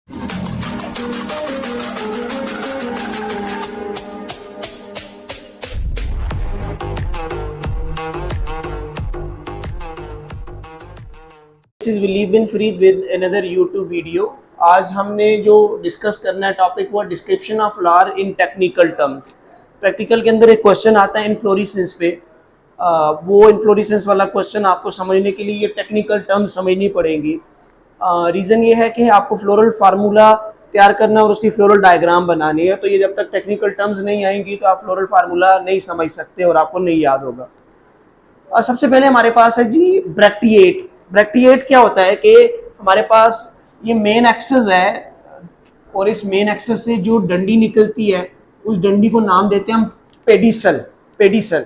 This is Waleed bin Fareed with another YouTube video। आज हमने जो डिस्कस करना है टॉपिक वो description of flower in technical terms. Practical के अंदर एक क्वेश्चन आता है इन्फ्लोरेसेंस पे। वो इन्फ्लोरेसेंस वाला क्वेश्चन आपको समझने के लिए ये टेक्निकल टर्म्स समझनी पड़ेंगी। रीज़न ये है कि आपको फ्लोरल फार्मूला तैयार करना और उसकी फ्लोरल डायग्राम बनानी है, तो ये जब तक टेक्निकल टर्म्स नहीं आएंगी तो आप फ्लोरल फार्मूला नहीं समझ सकते और आपको नहीं याद होगा। सबसे पहले हमारे पास है जी ब्रैक्टिएट। ब्रैक्टिएट क्या होता है कि हमारे पास ये मेन एक्सिस है और इस मेन एक्सिस से जो डंडी निकलती है उस डंडी को नाम देते हैं हम पेडिसल। पेडिसल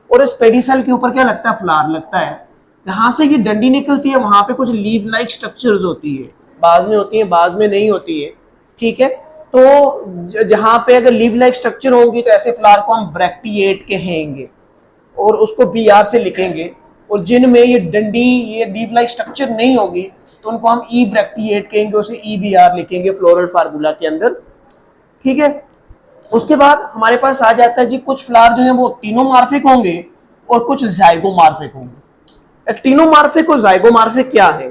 और इस पेडिसल के ऊपर क्या लगता है? फ्लावर लगता है। जहाँ से ये डंडी निकलती है वहां पे कुछ लीव लाइक स्ट्रक्चर्स होती है, बाज में होती है, बाज में नहीं होती है। ठीक है, तो जहाँ पे अगर लीव लाइक स्ट्रक्चर होंगी तो ऐसे फ्लावर को हम ब्रैक्टिएट कहेंगे और उसको BR से लिखेंगे। और जिनमें ये डंडी ये लीव लाइक स्ट्रक्चर नहीं होगी तो उनको हम ई ब्रैक्टिएट कहेंगे, उसे EBR लिखेंगे फ्लोरल फार्मूला के अंदर। ठीक है, उसके बाद हमारे पास आ जाता है जी कुछ फ्लावर जो है वो टीनोमॉर्फिक होंगे और कुछ जाइगोमॉर्फिक होंगे। एक्टिनोमॉर्फिक और जाइगोमॉर्फिक क्या है?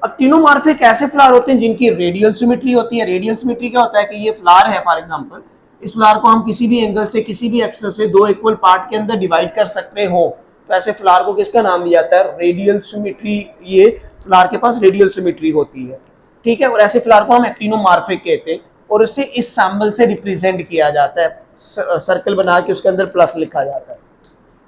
एक्टिनोमॉर्फिक ऐसे फ्लावर होते हैं जिनकी रेडियल सिमेट्री होती है। रेडियल सिमेट्री क्या होता है कि ये फ्लावर है, फॉर एग्जांपल इस फ्लावर को हम किसी भी एंगल से किसी भी एक्सिस से दो इक्वल पार्ट के अंदर डिवाइड कर सकते हो, तो ऐसे फ्लावर को किसका नाम दिया जाता है? Radial symmetry. ये फ्लावर के पास रेडियल सिमेट्री होती है। ठीक है, और ऐसे फ्लावर को हम एक्टिनोमॉर्फिक कहते हैं और इसे इस सैंबल से रिप्रेजेंट किया जाता है, सर्कल बना के उसके अंदर प्लस लिखा जाता है।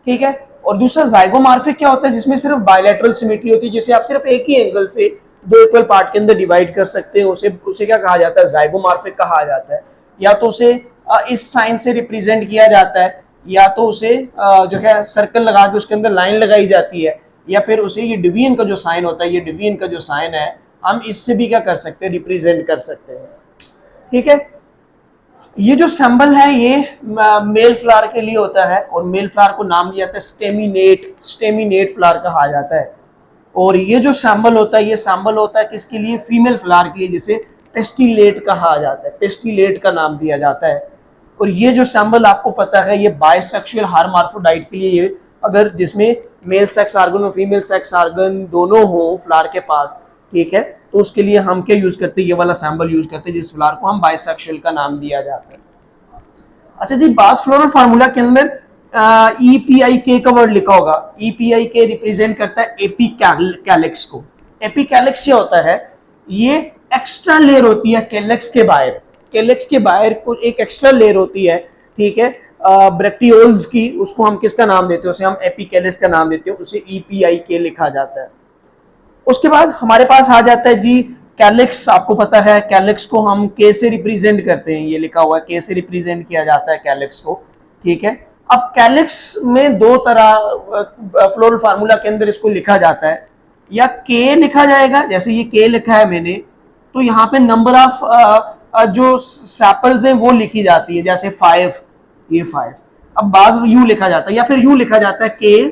ठीक है, और दूसरा जाइगोमॉर्फिक क्या होता है जिसमें सिर्फ बायलैटरल सिमेट्री होती है, जिसे आप सिर्फ एक ही एंगल से दो इक्वल पार्ट के अंदर डिवाइड कर सकते हैं, उसे क्या कहा जाता है? जाइगोमॉर्फिक कहा जाता है। या तो उसे इस साइन से रिप्रेजेंट किया जाता है या तो उसे जो है सर्कल लगा के उसके अंदर लाइन लगाई जाती है, या फिर उसे ये डिवीजन का जो साइन होता है, ये डिवीजन का जो साइन है हम इससे भी क्या कर सकते हैं? रिप्रेजेंट कर सकते हैं। ठीक है, ये जो सिंबल है ये मेल फ्लावर के लिए होता है और मेल फ्लावर को नाम दिया जाता है स्टेमिनेट। स्टेमिनेट फ्लावर कहा जाता है। और ये जो सिंबल होता है ये सिंबल होता है किसके लिए? फीमेल फ्लावर के लिए, जिसे पेस्टिलेट कहा जाता है। पेस्टिलेट का नाम दिया जाता है। और ये जो सिंबल आपको पता है ये बाइसेक्सुअल हर्माफ्रोडाइट के लिए, ये अगर जिसमें मेल सेक्स ऑर्गन और फीमेल सेक्स ऑर्गन दोनों हो फ्लावर के पास, ठीक है, तो उसके लिए हम क्या यूज करते हैं? ये वाला सिंबल यूज करते हैं जिस फ्लावर को हम बाइसेक्सुअल का नाम दिया जाता है। अच्छा जी, बास फ्लोरल फार्मूला के अंदर EPIK का वर्ड लिखा होगा। EPIK रिप्रेजेंट करता है एपी कैलिक्स को। एपी कैलिक्स क्या होता है? ये एक्स्ट्रा लेयर होती है कैलिक्स के बाहर। कैलिक्स के बाहर को एक एक्स्ट्रा लेयर होती है, ठीक है, ब्रैक्टियोल्स की, उसको हम किसका नाम देते हैं? उसे हम एपिकैलिक्स का नाम देते हैं, उसे EPIK लिखा जाता है। उसके बाद हमारे पास आ जाता है जी कैलिक्स। आपको पता है कैलिक्स को हम K से रिप्रेजेंट करते हैं, ये लिखा हुआ है K से रिप्रेजेंट किया जाता है कैलिक्स को। ठीक है, अब कैलिक्स में दो तरह फ्लोरल फार्मूला के अंदर इसको लिखा जाता है, या K लिखा जाएगा, जैसे ये K लिखा है मैंने, तो यहाँ पे नंबर ऑफ जो सैपल्स हैं वो लिखी जाती है, जैसे 5, ये 5। अब बाज यू लिखा जाता है, या फिर यू लिखा जाता है K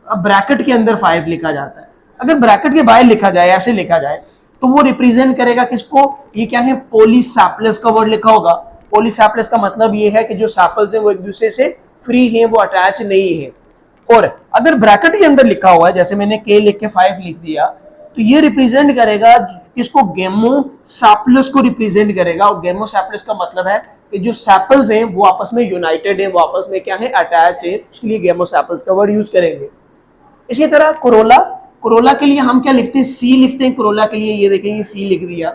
ब्रैकेट के अंदर 5 लिखा जाता है। अगर ब्रैकेट के बाहर लिखा जाए, ऐसे लिखा जाए, तो वो रिप्रेजेंट करेगा किसको? ये क्या है? पॉलीसैप्लस का वर्ड लिखा होगा। पॉलीसैप्लस का मतलब ये है कि जो सैपल्स हैं वो एक दूसरे से फ्री हैं, वो अटैच नहीं है। और अगर ब्रैकेट के अंदर लिखा हुआ है, जैसे मैंने K लिख के 5 लिख दिया, तो ये रिप्रेजेंट करेगा किसको? गेमोसैप्लस को रिप्रेजेंट करेगा। और गेमोसैप्लस का मतलब है कि जो सैपल्स हैं वो आपस में यूनाइटेड हैं, वो आपस में क्या है? अटैच है। उसके लिए गेमोसैप्लस का वर्ड यूज करेंगे। इसी तरह कोरोला, कोरोला के लिए हम क्या लिखते हैं? C लिखते हैं कोरोला के लिए। ये देखेंगे C लिख दिया।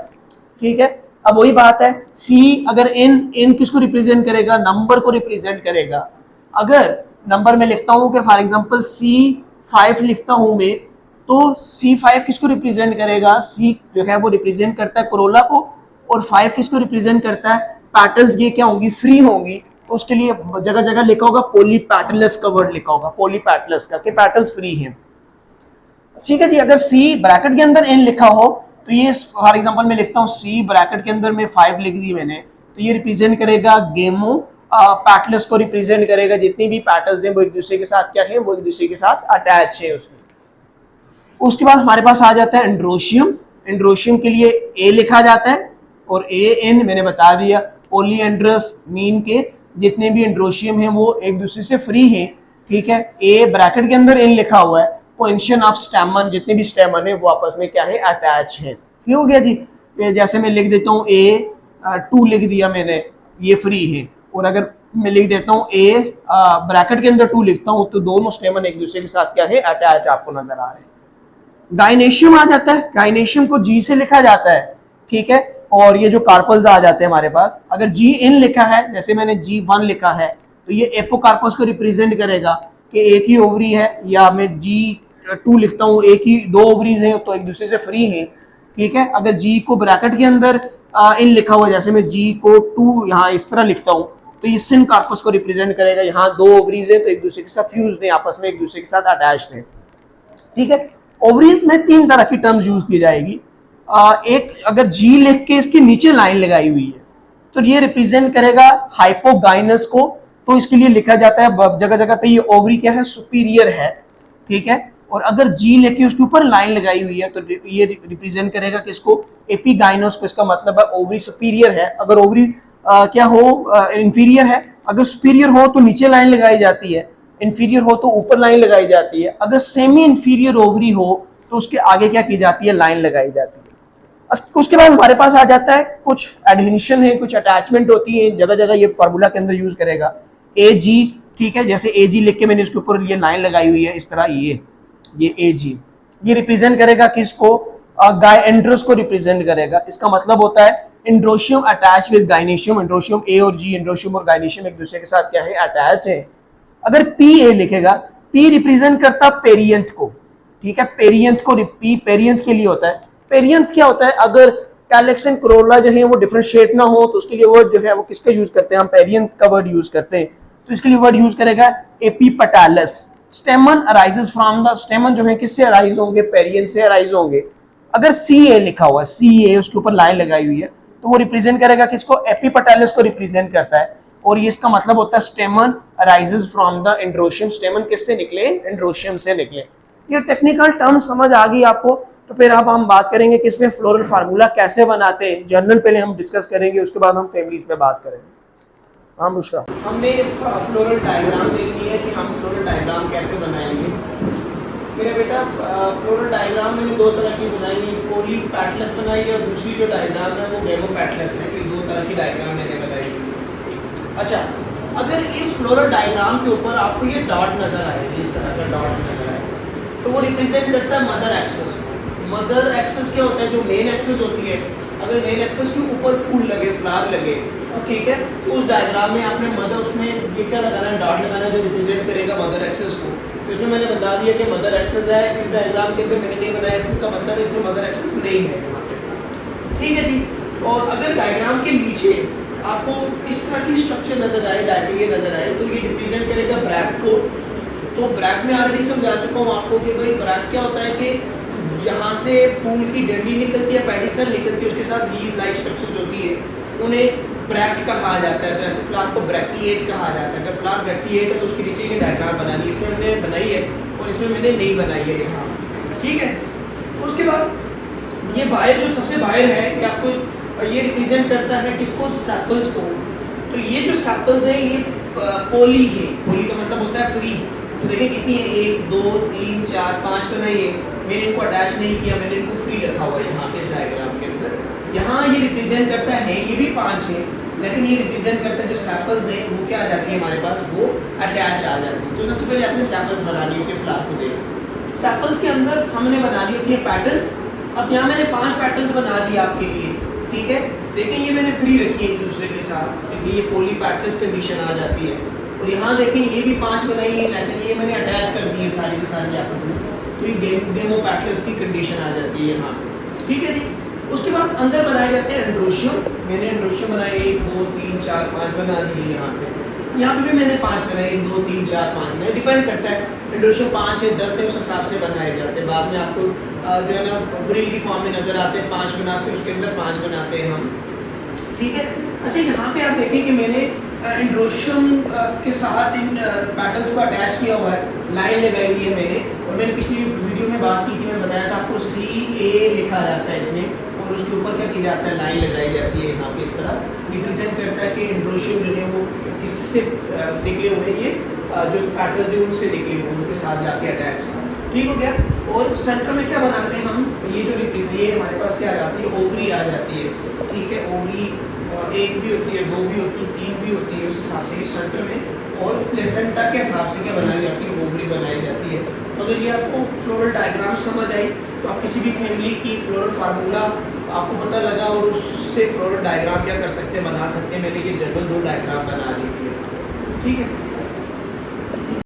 ठीक है, अब वही बात है, C अगर n किसको रिप्रेजेंट करेगा? नंबर को रिप्रेजेंट करेगा। अगर नंबर में लिखता हूं कि फॉर एग्जांपल C5 लिखता हूं मैं, तो C5 किसको रिप्रेजेंट करेगा? C जो है वो रिप्रेजेंट करता है कोरोला को, और 5 किसको रिप्रेजेंट करता है? पैटल्स। ये क्या होंगी? फ्री होंगी। तो उसके लिए जगह जगह लिखा होगा पॉलीपैटलस का वर्ड लिखा होगा, पॉलीपैटलस का, कि पैटल्स फ्री हैं। ठीक है जी, अगर C ब्रैकेट के अंदर n लिखा हो, तो ये फॉर एग्जांपल मैं लिखता हूँ C ब्रैकेट के अंदर में 5 लिख दी मैंने, तो ये रिप्रेजेंट करेगा गेमो पैटल्स को रिप्रेजेंट करेगा। जितनी भी पैटल्स हैं वो एक दूसरे के साथ क्या है? वो एक दूसरे के साथ अटैच है उसमें। उसके बाद हमारे पास आ जाता है एंड्रोशियम। एंड्रोशियम के लिए A लिखा जाता है, और ए एन मैंने बता दिया पॉलीएंड्रस मीन के जितने भी एंड्रोशियम हैं वो एक दूसरे से फ्री हैं, ठीक है। ए ब्रैकेट के अंदर एन लिखा हुआ है, पोजीशन ऑफ स्टेमन, जितने भी स्टेमन है वो आपस में क्या है, अटैच है। ठीक हो गया जी। जैसे मैं लिख देता हूँ ए 2 लिख दिया मैंने, ये फ्री है, और अगर मैं लिख देता हूँ ए ब्रैकेट के अंदर 2 लिखता हूँ तो दोनों स्टेमन एक दूसरे के साथ क्या है, अटैच आपको नजर आ रहे हैं। गाइनेशियम आ जाता है, गाइनेशियम को जी से लिखा जाता है, ठीक है। और ये जो कार्पल्स आ जाते हैं हमारे पास, अगर जी इन लिखा है, जैसे मैंने G1 लिखा है, तो ये एपोकार्पस को रिप्रेजेंट करेगा कि एक ही ओवरी है, या मैं G2 लिखता हूँ, एक ही 2 ओवरीज हैं तो एक दूसरे से फ्री हैं, ठीक है। अगर जी को ब्रैकेट के अंदर इन लिखा हुआ, जैसे मैं जी को 2 यहाँ इस तरह लिखता हूँ, तो ये सिन कार्पस को रिप्रेजेंट करेगा, यहाँ 2 ओवरीज हैं तो एक दूसरे के साथ फ्यूज्ड हैं, आपस में एक दूसरे के साथ अटैच्ड हैं, ठीक है। ओवरीज में 3 तरह की टर्म्स यूज की जाएगी। एक अगर जी लिख के इसके नीचे लाइन लगाई हुई है तो ये रिप्रेजेंट करेगा हाइपोगाइनस को, तो इसके लिए लिखा जाता है जगह जगह पे ये ओवरी क्या है, सुपीरियर है, ठीक है। और अगर जी लेके उसके ऊपर लाइन लगाई हुई है तो ये रिप्रेजेंट करेगा किसको, एपिगाइनस को। इसका मतलब है ओवरी सुपीरियर है। अगर ओवरी क्या हो, इंफीरियर है, अगर सुपीरियर हो तो नीचे लाइन लगाई जाती है, इंफीरियर हो तो ऊपर लाइन लगाई जाती है, अगर सेमी इंफीरियर ओवरी हो तो उसके आगे क्या की जाती है, लाइन लगाई जाती है। उसके बाद हमारे पास आ जाता है कुछ एडहेशन है, कुछ अटैचमेंट होती है, जगह जगह ये फार्मूला के अंदर यूज करेगा ए जी, ठीक है। जैसे ए जी लिख के मैंने इसके ऊपर ये लाइन लगाई हुई है इस तरह, ये ए जी, ये रिप्रेजेंट करेगा किसको, गायएंड्रस को रिप्रेजेंट करेगा। इसका मतलब होता है androecium attach with gynoecium, androecium A और जी, एंड्रोशियम और गायनेशियम एक दूसरे के साथ क्या है, अटैच है। अगर पी ए लिखेगा, पी रिप्रेजेंट करता पेरियंथ को, ठीक है, पेरियंथ को, पी पेरियंथ के लिए होता है। पेरियंथ क्या होता है, अगर कैलेक्स एंड कोरोला जो है वो डिफरेंशिएट ना हो तो उसके लिए वर्ड जो है वो किसका यूज करते हैं, हम पेरियंथ का वर्ड यूज करते हैं, तो इसके लिए वर्ड यूज करेगा epipetalous. Stamen arises from the, stamen जो है किससे अराइज होंगे, पेरियंथ से अराइज होंगे। अगर सी ए लिखा हुआ है, सी ए उसके ऊपर लाइन लगाई हुई है तो वो रिप्रेजेंट करेगा किसको, एपिपेटालस को रिप्रेजेंट करता है। और ये इसका मतलब होता है स्टेमन अराइजेस फ्रॉम द एंड्रोशियम, स्टेमन किससे निकले, एंड्रोशियम से निकले। ये टेक्निकल टर्म समझ आ गई आपको। तो फिर अब हम बात करेंगे कि इसमें फ्लोरल फार्मूला कैसे बनाते हैं, जर्नल पहले हम डिस्कस करेंगे, उसके बाद हम फैमिलीज पे बात करेंगे। हाँ बुशरा, हमने फ्लोरल डायग्राम देखी है कि हम फ्लोरल डायग्राम कैसे बनाएंगे। मेरे बेटा फ्लोरल डायग्राम मैंने 2 तरह की बनाई है, पोली पैटलस बनाई है, और दूसरी जो डायग्राम है वो डेमो पैटलस है। 2 तरह की डायग्राम मैंने बनाई है। अच्छा, अगर इस फ्लोरल डायग्राम के ऊपर आपको ये डॉट नजर आए, इस तरह का डॉट नजर आए, तो वो रिप्रेजेंट करता है मदर एक्सेस को। मदर एक्सेस क्या होता है, जो मेन एक्सेस होती है, अगर मेन एक्सेस के ऊपर फूल लगे, फ्लावर लगे, तो ठीक है, तो उस डायग्राम में आपने मदर, उसमें ये क्या लगाना है, डॉट लगाना है जो रिप्रेजेंट करेगा मदर एक्सेस को। तो इसमें मैंने बता दिया कि मदर एक्सेस है, इस डायग्राम के अंदर मैंने नहीं बनाया, इसका मतलब इसमें मदर एक्सेस नहीं है, ठीक है जी। और अगर डायग्राम के नीचे आपको इस तरह की स्ट्रक्चर नजर आए, डायग्राम ये नजर आए, तो ये रिप्रेजेंट करेगा ब्रैक को। तो ब्रैक में ऑलरेडी समझा चुका हूँ आपको कि भाई ब्रैक क्या होता है कि जहाँ से फूल की डंडी निकलती है, पेडिसल निकलती है, उसके साथ लीव लाइक स्ट्रक्चर्स होती है, उन्हें ब्रैक्ट कहा जाता है। तो ऐसे फ्लावर को ब्रैक्टिएट कहा जाता है। अगर फ्लावर ब्रैक्टिएट है तो उसके नीचे ये डायग्राम बनानी है, इसमें मैंने बनाई है और इसमें मैंने नहीं बनाई है यहाँ, ठीक है। उसके बाद ये बाहर जो सबसे बाहर है कि आपको ये रिप्रेजेंट करता है किसको, सैपल्स को। तो ये जो सैपल्स हैं ये पोली है, पोली का मतलब होता है फ्री। तो देखिए कितनी है, 1 2 3 4 5 बनाई है, मैंने इनको अटैच नहीं किया, मैंने इनको फ्री रखा हुआ है यहाँ पे डायग्राम के अंदर। यहाँ ये रिप्रेजेंट करता है, ये भी 5 है, लेकिन ये रिप्रेजेंट करता है जो सैपल्स हैं वो क्या आ जाती है हमारे पास, वो अटैच आ जाती है। तो सबसे पहले आपने सैपल्स बना लिए थे फ्लावर को देख। सैपल्स के अंदर हमने बना लिए थे पैटल्स। अब यहाँ मैंने 5 पैटल्स बना दिए आपके लिए, ठीक है। देखें ये मैंने फ्री रखी है एक दूसरे के साथ, क्योंकि ये पोली पैटल्स कंडीशन आ जाती है। और यहाँ देखें ये भी 5 बनाई है, लेकिन ये मैंने अटैच कर दी है सारी की सारी आपस में, तो ये डेमो पैटल्स की कंडीशन आ जाती है यहाँ, ठीक है जी। उसके बाद अंदर बनाए जाते हैं एंड्रोशियम। मैंने एंड्रोशियम बनाए 1 2 3 4 5 बना दिए यहाँ पे। यहाँ पे भी मैंने 5 बनाए, 1 2 3 4 5 में डिपेंड करता है, एंड्रोशियम 5 है 10 है उस हिसाब से बनाए जाते हैं। बाद में आपको जो है ना ग्रिल की फॉर्म में नजर आते हैं, 5 बनाते हैं, उसके अंदर 5 बनाते हैं हम, ठीक है। अच्छा यहाँ पे आप देखें कि मैंने एंड्रोशियम के साथ इन पैटल्स को अटैच किया हुआ है, लाइन लगाई हुई है मैंने। और मैंने पिछली वीडियो में बात की थी, मैंने बताया था आपको CA लिखा जाता है इसमें, और उसके ऊपर क्या किया जाता है, लाइन लगाई जाती है यहाँ पे इस तरह, रिप्रेजेंट करता है कि एंड्रोशियम जो है वो किससे निकले हुए हैं, ये जो पेटल्स हैं उनसे निकले हुए हैं, उनके साथ जाके अटैच है। ठीक हो गया। और सेंटर में क्या बनाते हैं हम, ये जो ये हमारे पास क्या आ जाती है, ओवरी आ जाती है। ठीक है, ओवरी एक भी होती है, दो भी होती है, तीन भी होती है, उस हिसाब से सेंटर में। और प्लेसेंटा के हिसाब से क्या बनाई जाती है, ओवरी बनाई जाती है। तो अगर ये आपको फ्लोरल डायग्राम समझ आई तो आप किसी भी फैमिली की फ्लोरल फार्मूला आपको पता लगा और उससे फ्लोरल डायग्राम क्या कर सकते हैं, बना सकते हैं। मैंने ये जनरल दो डायग्राम बना दी है। ठीक है।